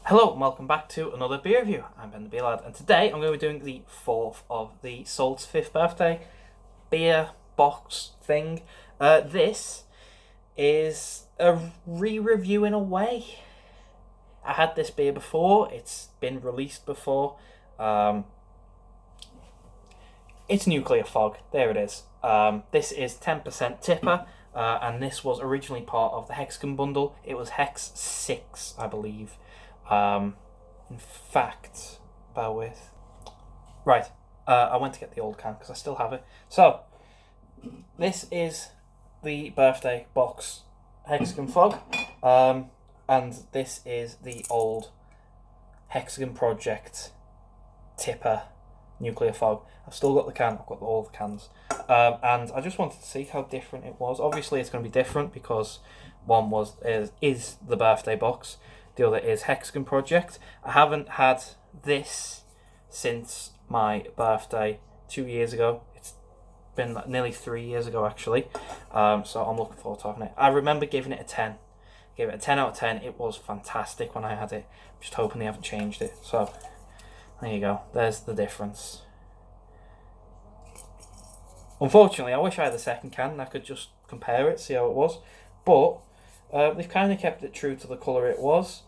Hello and welcome back to another beer review. I'm Ben the Beer Lad, and today I'm going to be doing the fourth of the Salt's 5th birthday beer box thing. This is a re-review in a way. I had this beer before, it's been released before. It's Nuclear Fog, there it is. This is 10% TIPA, and this was originally part of the Hexagon bundle. It was Hex 6, I believe. In fact, bear with. Right, I went to get the old can because I still have it. So, this is the birthday box Hexagon Fog, and this is the old Hexagon Project TIPA Nuclear Fog. I've still got the can, I've got all the cans. And I just wanted to see how different it was. Obviously, it's going to be different because one is the birthday box. The other is Hexagon Project. I haven't had this since my birthday 2 years ago. It's been nearly 3 years ago, actually. So I'm looking forward to having it. I remember giving it a 10. Gave it a 10 out of 10. It was fantastic when I had it. I'm just hoping they haven't changed it. So there you go. There's the difference. Unfortunately, I wish I had the second can and I could just compare it, see how it was. But they've kind of kept it true to the colour it was.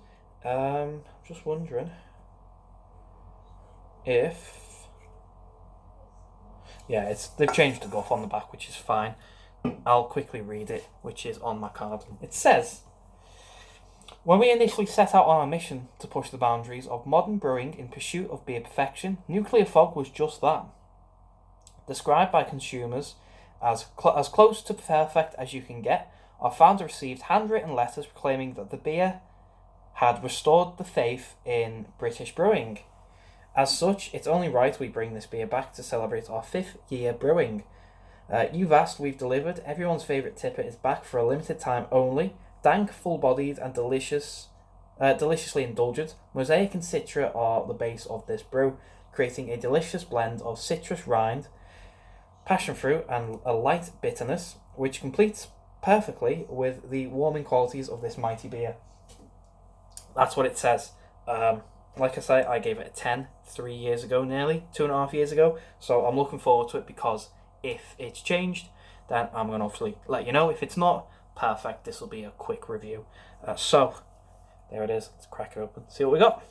Just wondering if... Yeah, they've changed the guff on the back, which is fine. I'll quickly read it, which is on my card. It says, when we initially set out on our mission to push the boundaries of modern brewing in pursuit of beer perfection, Nuclear Fog was just that. Described by consumers as close to perfect as you can get, our founder received handwritten letters proclaiming that the beer had restored the faith in British brewing. As such, it's only right we bring this beer back to celebrate our 5th year brewing. You've asked, we've delivered. Everyone's favourite tipper is back for a limited time only. Dank, full-bodied and deliciously indulgent, Mosaic and Citra are the base of this brew, creating a delicious blend of citrus rind, passion fruit and a light bitterness, which completes perfectly with the warming qualities of this mighty beer. That's what it says. Like I say, I gave it a 10 3 years ago, nearly 2.5 years ago. So I'm looking forward to it because if it's changed, then I'm going to obviously let you know. If it's not perfect, this will be a quick review. So there it is. Let's crack it open. See what we got.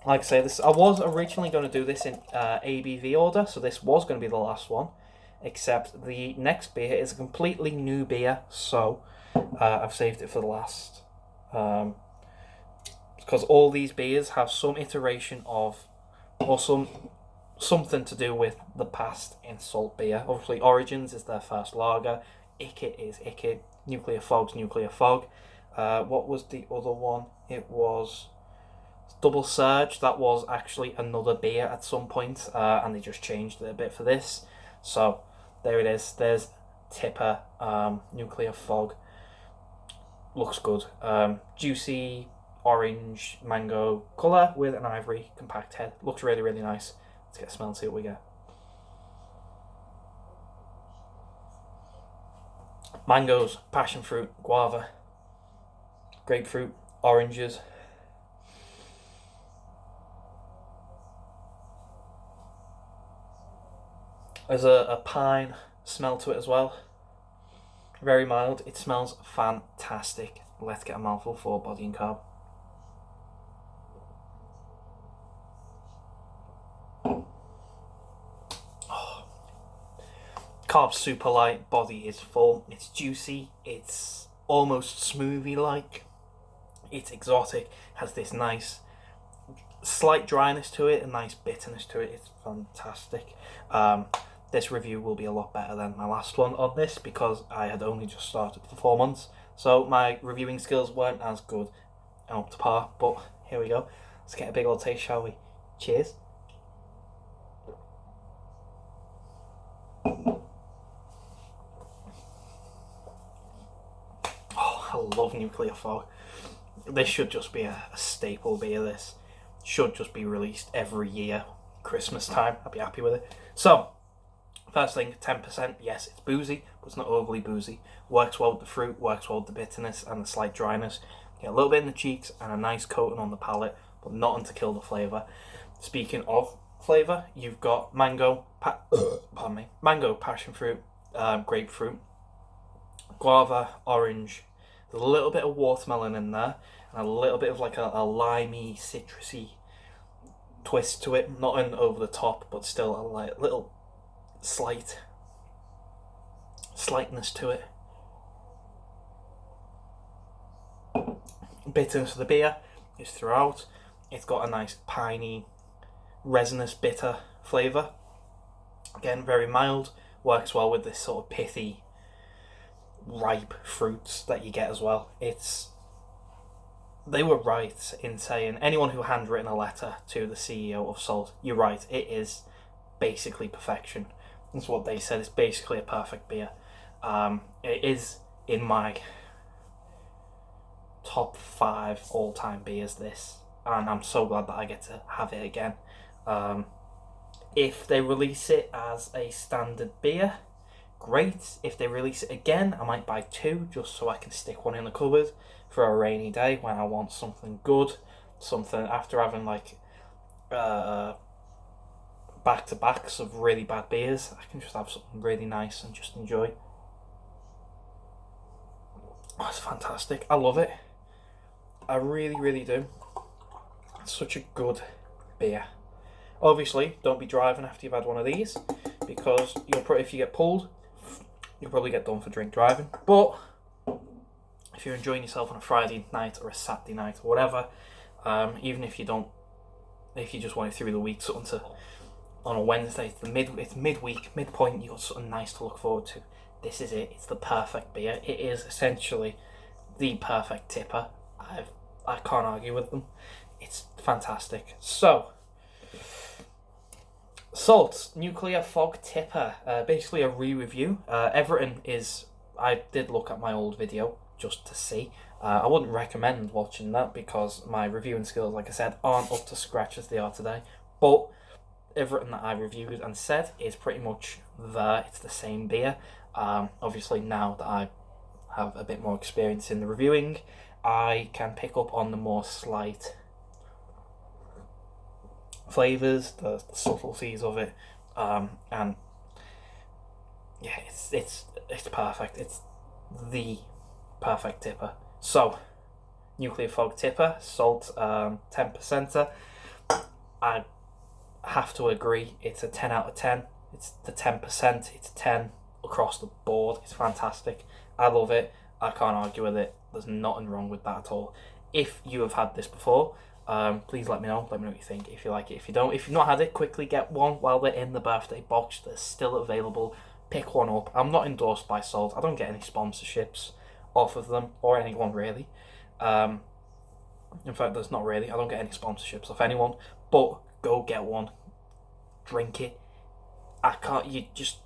Like I say, I was originally going to do this in ABV order, so this was going to be the last one. Except the next beer is a completely new beer, so I've saved it for the last. Because all these beers have some iteration of, or something to do with the past in salt beer. Obviously, Origins is their first lager. Ikit is Ikit. Nuclear Fog's Nuclear Fog. What was the other one? It was Double Surge. That was actually another beer at some point, and they just changed it a bit for this. So there it is. There's Tipper Nuclear Fog. Looks good. Juicy orange mango colour with an ivory compact head. Looks really, really nice. Let's get a smell and see what we get. Mangoes, passion fruit, guava, grapefruit, oranges. There's a pine smell to it as well. Very mild. It smells fantastic. Let's get a mouthful for body and carb. Oh. Carb's super light. Body is full. It's juicy. It's almost smoothie-like. It's exotic. Has this nice slight dryness to it, a nice bitterness to it. It's fantastic. This review will be a lot better than my last one on this because I had only just started for 4 months. So my reviewing skills weren't as good and up to par. But here we go. Let's get a big old taste, shall we? Cheers. Oh, I love Nuclear Fog. This should just be a staple beer. This should just be released every year. Christmas time, I'd be happy with it. So, First thing, 10%, yes, it's boozy, but it's not overly boozy. Works well with the fruit, works well with the bitterness and the slight dryness. Get a little bit in the cheeks and a nice coating on the palate, but not to kill the flavour. Speaking of flavour, you've got mango, mango, passion fruit, grapefruit, guava, orange. There's a little bit of watermelon in there, and a little bit of like a limey, citrusy twist to it. Not an over the top, but still a little slightness to it. Bitterness of the beer is throughout. It's got a nice piney, resinous, bitter flavour. Again, very mild. Works well with this sort of pithy, ripe fruits that you get as well. They were right in saying, anyone who handwritten a letter to the CEO of Salt, you're right, it is basically perfection. That's what they said. It's basically a perfect beer. It is in my top 5 all-time beers, this, and I'm so glad that I get to have it again. If they release it as a standard beer, great. If they release it again, I might buy 2 just so I can stick one in the cupboard for a rainy day when I want something good, something after having like back-to-backs of really bad beers. I can just have something really nice and just enjoy. Oh, it's fantastic. I love it. I really, really do. It's such a good beer. Obviously, don't be driving after you've had one of these, because if you get pulled, you'll probably get done for drink driving. But if you're enjoying yourself on a Friday night or a Saturday night or whatever, even if you just want it through the week, something to on a Wednesday, it's midweek, midpoint, you've got something nice to look forward to. This is it. It's the perfect beer. It is essentially the perfect TIPA. I can't argue with them. It's fantastic. So, Salt Nuclear Fog TIPA. Basically a re-review. Everything is... I did look at my old video just to see. I wouldn't recommend watching that because my reviewing skills, like I said, aren't up to scratch as they are today. But everything that I reviewed and said is pretty much there. It's the same beer. Obviously, now that I have a bit more experience in the reviewing, I can pick up on the more slight flavours, the subtleties of it, and yeah, it's perfect. It's the perfect TIPA. So, Nuclear Fog TIPA, Salt, 10%. I have to agree, it's a 10 out of 10. It's the 10%, it's 10 across the board. It's fantastic. I love it. I can't argue with it. There's nothing wrong with that at all. If you have had this before, please let me know. Let me know what you think. If you like it, if you don't, if you've not had it, quickly get one while they're in the birthday box. They're still available. Pick one up. I'm not endorsed by Salt. I don't get any sponsorships off of them or anyone really. In fact, there's not really. I don't get any sponsorships off anyone. But go get one. Drink it. You just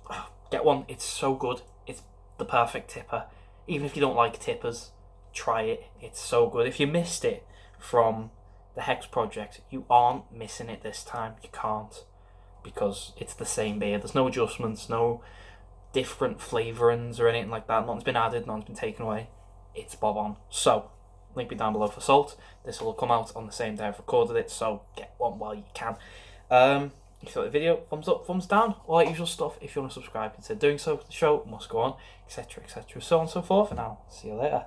get one. It's so good. It's the perfect TIPA. Even if you don't like TIPAs, try it. It's so good. If you missed it from the Hex Project, you aren't missing it this time. You can't, because it's the same beer. There's no adjustments, no different flavourings or anything like that. Nothing's been added, nothing's been taken away. It's bob on. So, link me down below for Salt. This will come out on the same day I've recorded it, so get one while you can. If you like the video, thumbs up, thumbs down, all that usual stuff. If you want to subscribe, consider doing so. The show must go on, etc., etc., so on and so forth. And I'll see you later.